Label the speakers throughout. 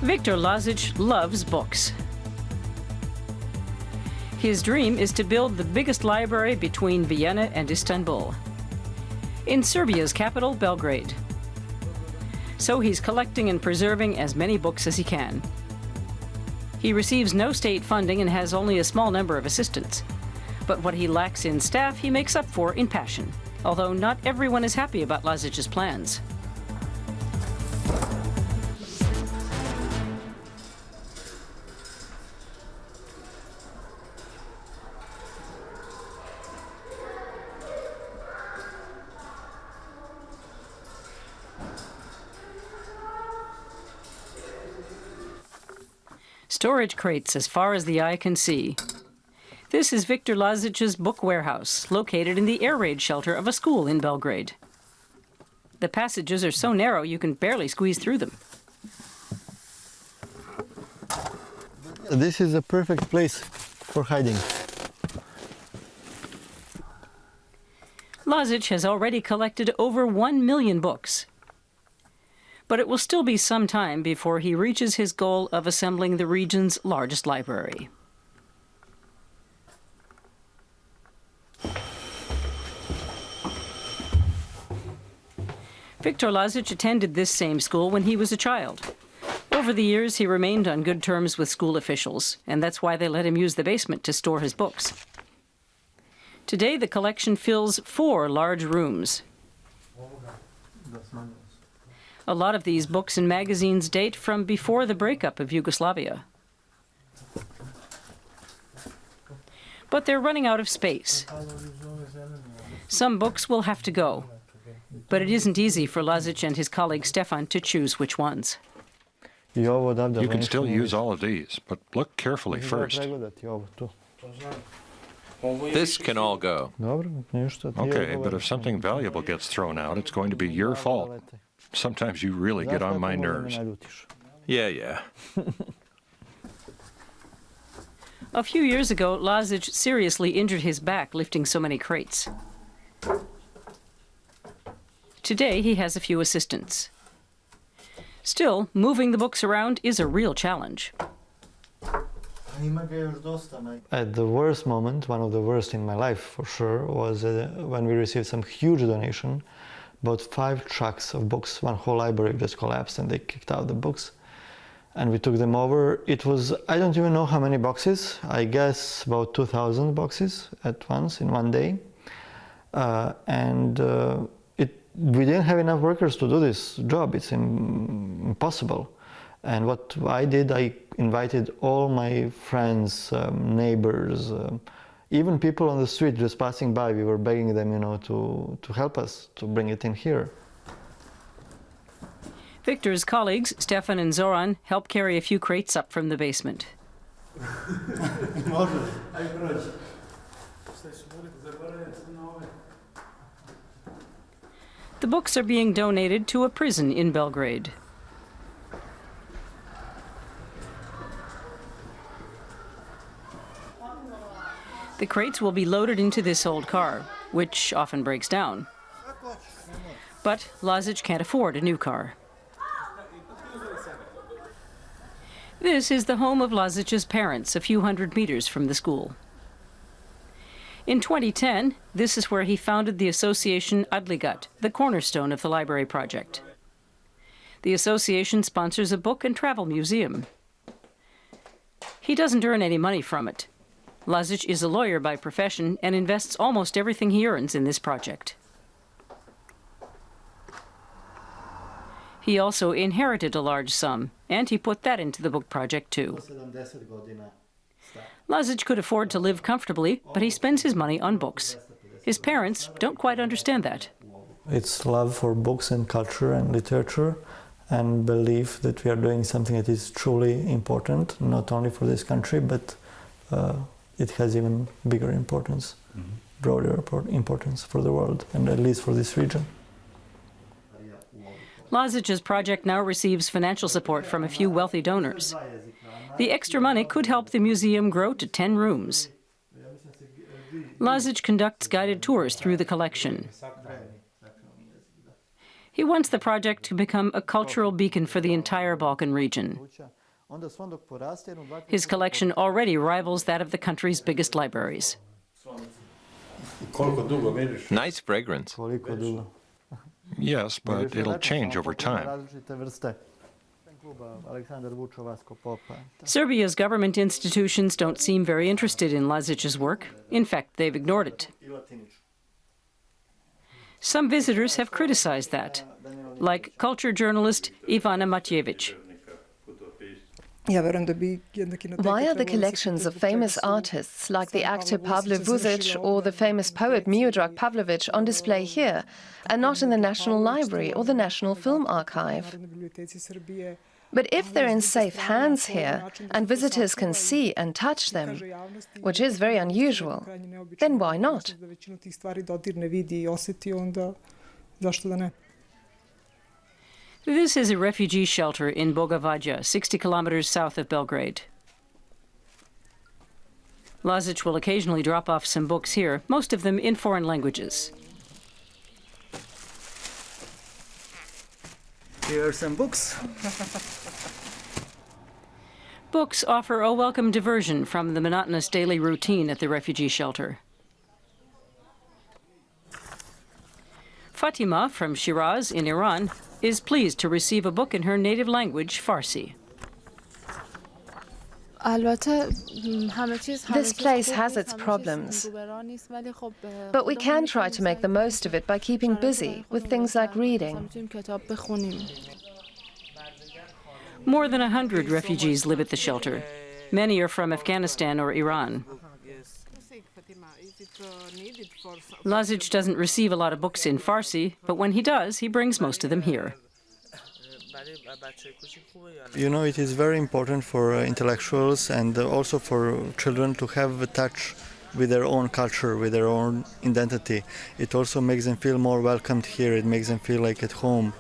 Speaker 1: Viktor Lazic loves books. His dream is to build the biggest library between Vienna and Istanbul, in Serbia's capital, Belgrade. So he's collecting and preserving as many books as he can. He receives no state funding and has only a small number of assistants. But what he lacks in staff, he makes up for in passion, although not everyone is happy about Lazic's plans. Storage crates as far as the eye can see. This is Viktor Lazic's book warehouse, located in the air raid shelter of a school in Belgrade. The passages are so narrow you can barely squeeze through them.
Speaker 2: This is a perfect place for hiding.
Speaker 1: Lazic has already collected over 1 million books. But it will still be some time before he reaches his goal of assembling the region's largest library. Viktor Lazic attended this same school when he was a child. Over the years, he remained on good terms with school officials, and that's why they let him use the basement to store his books. Today, the collection fills 4 large rooms. A lot of these books and magazines date from before the breakup of Yugoslavia. But they're running out of space. Some books will have to go. But it isn't easy for Lazic and his colleague Stefan to choose which ones.
Speaker 3: You can still use all of these, but look carefully first.
Speaker 4: This can all go.
Speaker 3: Okay, but if something valuable gets thrown out, it's going to be your fault. Sometimes you really get on my nerves.
Speaker 4: Yeah.
Speaker 1: A few years ago, Lazic seriously injured his back lifting so many crates. Today, he has a few assistants. Still, moving the books around is a real challenge.
Speaker 2: At the worst moment, one of the worst in my life for sure, was when we received some huge donation. About 5 trucks of books, one whole library just collapsed and they kicked out the books. And we took them over. It was, I don't even know how many boxes, I guess about 2,000 boxes at once in one day. We didn't have enough workers to do this job. It's impossible. And what I did, I invited all my friends, neighbors, even people on the street just passing by. We were begging them, to help us to bring it in here.
Speaker 1: Viktor's colleagues, Stefan and Zoran, help carry a few crates up from the basement. The books are being donated to a prison in Belgrade. The crates will be loaded into this old car, which often breaks down. But Lazic can't afford a new car. This is the home of Lazic's parents, a few hundred meters from the school. In 2010, this is where he founded the association Adligat, the cornerstone of the library project. The association sponsors a book and travel museum. He doesn't earn any money from it. Lazic is a lawyer by profession and invests almost everything he earns in this project. He also inherited a large sum, and he put that into the book project too. Lazic could afford to live comfortably, but he spends his money on books. His parents don't quite understand that.
Speaker 2: It's love for books and culture and literature, and belief that we are doing something that is truly important, not only for this country, but it has even bigger importance, broader importance for the world, and at least for this region.
Speaker 1: Lazic's project now receives financial support from a few wealthy donors. The extra money could help the museum grow to 10 rooms. Lazic conducts guided tours through the collection. He wants the project to become a cultural beacon for the entire Balkan region. His collection already rivals that of the country's biggest libraries.
Speaker 4: Nice fragrance.
Speaker 3: Yes, but it'll change over time.
Speaker 1: Serbia's government institutions don't seem very interested in Lazic's work. In fact, they've ignored it. Some visitors have criticized that, like culture journalist Ivana Matjević.
Speaker 5: Why are the collections of famous artists like the actor Pavle Vuzic or the famous poet Miodrag Pavlović on display here and not in the National Library or the National Film Archive? But if they're in safe hands here and visitors can see and touch them, which is very unusual, then why not?
Speaker 1: This is a refugee shelter in Bogavađa, 60 kilometers south of Belgrade. Lazić will occasionally drop off some books here, most of them in foreign languages.
Speaker 2: Here are some books.
Speaker 1: Books offer a welcome diversion from the monotonous daily routine at the refugee shelter. Fatima from Shiraz in Iran is pleased to receive a book in her native language, Farsi.
Speaker 5: This place has its problems, but we can try to make the most of it by keeping busy with things like reading.
Speaker 1: More than 100 refugees live at the shelter. Many are from Afghanistan or Iran. Lazić doesn't receive a lot of books in Farsi, but when he does, he brings most of them here.
Speaker 2: You know, it is very important for intellectuals and also for children to have a touch with their own culture, with their own identity. It also makes them feel more welcomed here. It makes them feel like at home.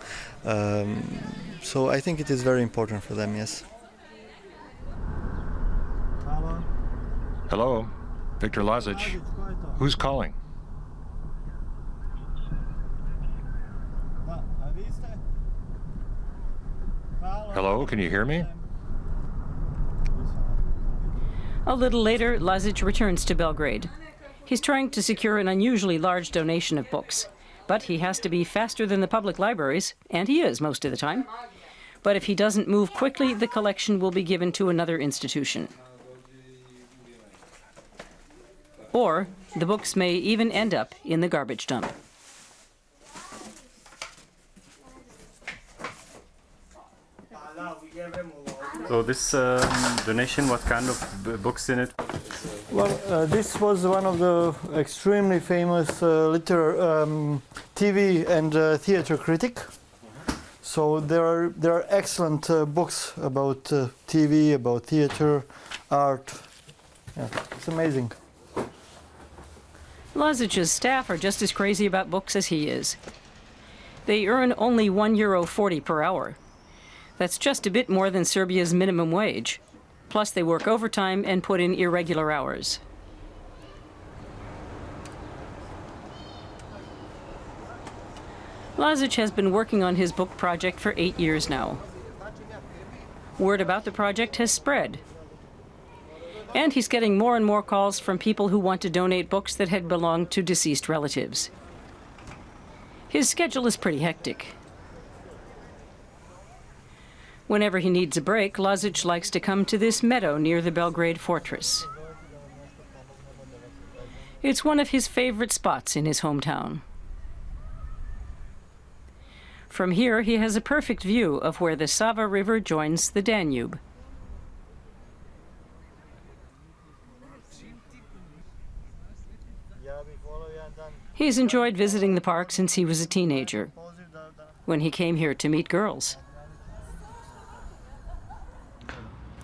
Speaker 2: So I think it is very important for them, yes.
Speaker 3: Hello, Victor Lazić. Who's calling? Hello, can you hear me?
Speaker 1: A little later, Lazić returns to Belgrade. He's trying to secure an unusually large donation of books, but he has to be faster than the public libraries, and he is most of the time. But if he doesn't move quickly, the collection will be given to another institution. Or the books may even end up in the garbage dump.
Speaker 6: So this donation, what kind of books in it?
Speaker 2: Well, this was one of the extremely famous TV and theater critic. So there are excellent books about TV, about theater, art. Yeah, it's amazing.
Speaker 1: Lazic's staff are just as crazy about books as he is. They earn only €1.40 per hour. That's just a bit more than Serbia's minimum wage. Plus they work overtime and put in irregular hours. Lazić has been working on his book project for 8 years now. Word about the project has spread. And he's getting more and more calls from people who want to donate books that had belonged to deceased relatives. His schedule is pretty hectic. Whenever he needs a break, Lazić likes to come to this meadow near the Belgrade fortress. It's one of his favorite spots in his hometown. From here, he has a perfect view of where the Sava River joins the Danube. He's enjoyed visiting the park since he was a teenager, when he came here to meet girls.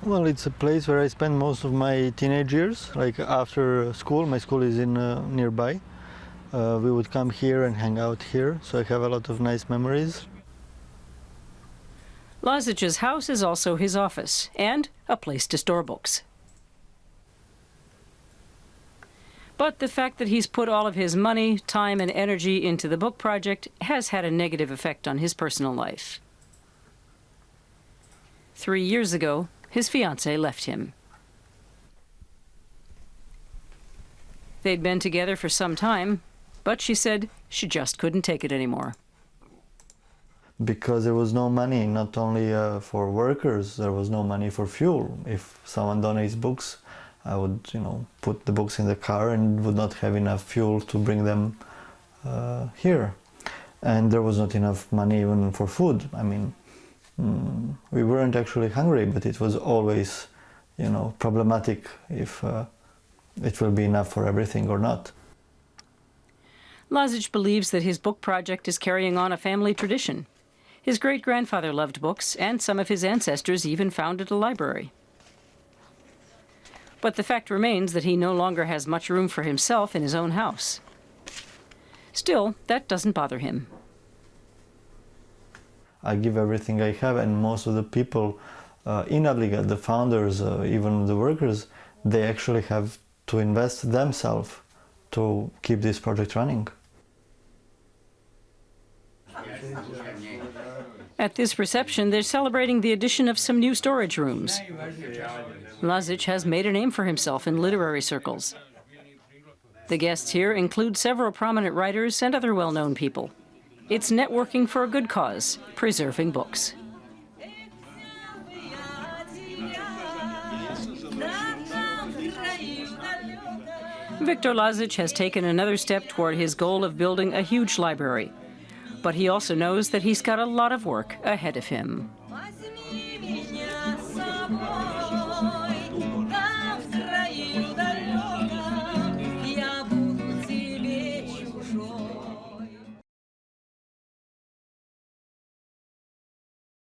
Speaker 2: Well, it's a place where I spend most of my teenage years, like after school. My school is in nearby. We would come here and hang out here, so I have a lot of nice memories.
Speaker 1: Lazic's house is also his office and a place to store books. But the fact that he's put all of his money, time, and energy into the book project has had a negative effect on his personal life. 3 years ago, his fiancée left him. They'd been together for some time, but she said she just couldn't take it anymore.
Speaker 2: Because there was no money, not only for workers, there was no money for fuel. If someone donates books, I would, put the books in the car and would not have enough fuel to bring them here. And there was not enough money even for food. I mean, we weren't actually hungry, but it was always, problematic if it will be enough for everything or not.
Speaker 1: Lazic believes that his book project is carrying on a family tradition. His great-grandfather loved books, and some of his ancestors even founded a library. But the fact remains that he no longer has much room for himself in his own house. Still, that doesn't bother him.
Speaker 2: I give everything I have, and most of the people in Adligat, the founders, even the workers, they actually have to invest themselves to keep this project running.
Speaker 1: At this reception, they're celebrating the addition of some new storage rooms. Lazic has made a name for himself in literary circles. The guests here include several prominent writers and other well-known people. It's networking for a good cause, preserving books. Viktor Lazic has taken another step toward his goal of building a huge library. But he also knows that he's got a lot of work ahead of him.